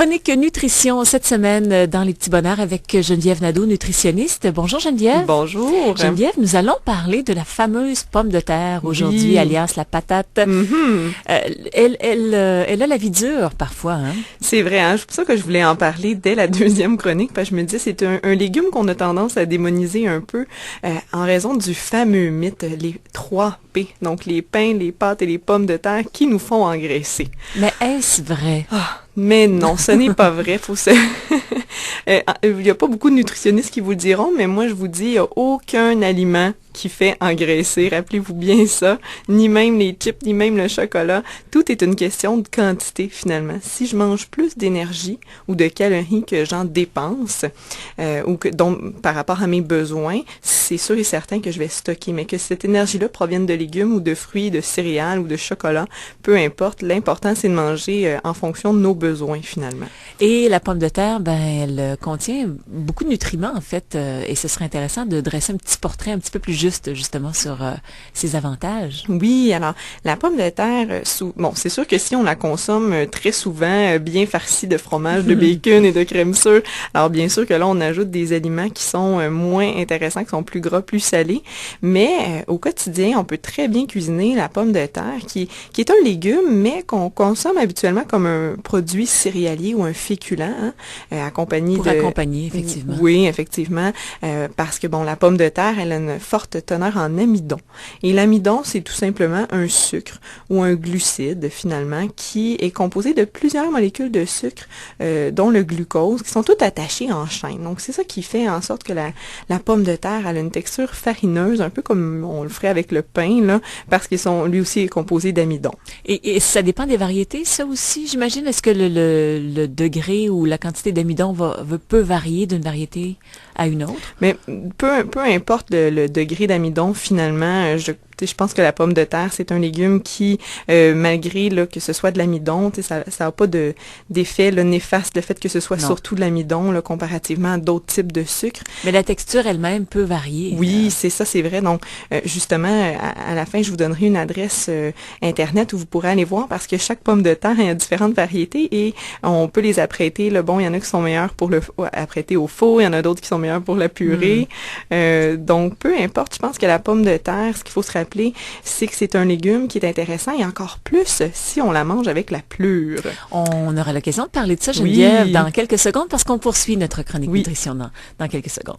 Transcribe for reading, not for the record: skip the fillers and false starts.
Chronique nutrition cette semaine dans Les Petits Bonheurs avec Geneviève Nadeau, nutritionniste. Bonjour Geneviève. Bonjour. Geneviève, nous allons parler de la fameuse pomme de terre aujourd'hui, alias la patate. Elle a la vie dure parfois. Hein? C'est vrai, hein? C'est pour ça que je voulais en parler dès la deuxième chronique, parce que je me disais c'est un légume qu'on a tendance à démoniser un peu en raison du fameux mythe, les 3 P, donc les pains, les pâtes et les pommes de terre qui nous font engraisser. Mais est-ce vrai? Mais non, ce n'est pas vrai. Il n'y a pas beaucoup de nutritionnistes qui vous le diront, mais moi je vous dis, il n'y a aucun aliment qui fait engraisser. Rappelez-vous bien ça. Ni même les chips, ni même le chocolat. Tout est une question de quantité finalement. Si je mange plus d'énergie ou de calories que j'en dépense, par rapport à mes besoins, c'est sûr et certain que je vais stocker. Mais que cette énergie-là provienne de légumes ou de fruits, de céréales ou de chocolat, peu importe. L'important, c'est de manger en fonction de nos besoins finalement. Et la pomme de terre, elle contient beaucoup de nutriments en fait. Et ce serait intéressant de dresser un petit portrait un petit peu plus juste justement sur ses avantages. Oui, alors la pomme de terre, c'est sûr que si on la consomme très souvent, bien farcie de fromage, de bacon et de crème sure, alors bien sûr que là on ajoute des aliments qui sont moins intéressants, qui sont plus gras, plus salés, mais au quotidien on peut très bien cuisiner la pomme de terre qui est un légume mais qu'on consomme habituellement comme un produit céréalier ou un féculent, hein, accompagné Pour accompagner, effectivement. Oui, effectivement, parce que la pomme de terre, elle a une forte teneur en amidon. Et l'amidon, c'est tout simplement un sucre ou un glucide, finalement, qui est composé de plusieurs molécules de sucre, dont le glucose, qui sont toutes attachées en chaîne. Donc, c'est ça qui fait en sorte que la pomme de terre, elle a une texture farineuse, un peu comme on le ferait avec le pain, là, parce qu'ils sont, lui aussi, est composé d'amidon. Et ça dépend des variétés, ça aussi, j'imagine? Est-ce que le degré ou la quantité d'amidon peut varier d'une variété à une autre? Mais peu importe le degré d'amidon, finalement, je pense que la pomme de terre, c'est un légume qui, malgré que ce soit de l'amidon, ça n'a pas d'effet néfaste, le fait que ce soit surtout de l'amidon comparativement à d'autres types de sucre. Mais la texture elle-même peut varier. Oui, c'est ça, c'est vrai. Donc, justement, à la fin, je vous donnerai une adresse Internet où vous pourrez aller voir parce que chaque pomme de terre a différentes variétés et on peut les apprêter. Il y en a qui sont meilleurs pour apprêter au four, il y en a d'autres qui sont meilleurs pour la purée. Donc, peu importe, je pense que la pomme de terre, ce qu'il faut se rappeler, c'est que c'est un légume qui est intéressant et encore plus si on la mange avec la plure. On aura l'occasion de parler de ça, Geneviève, oui, dans quelques secondes parce qu'on poursuit notre chronique nutrition dans quelques secondes.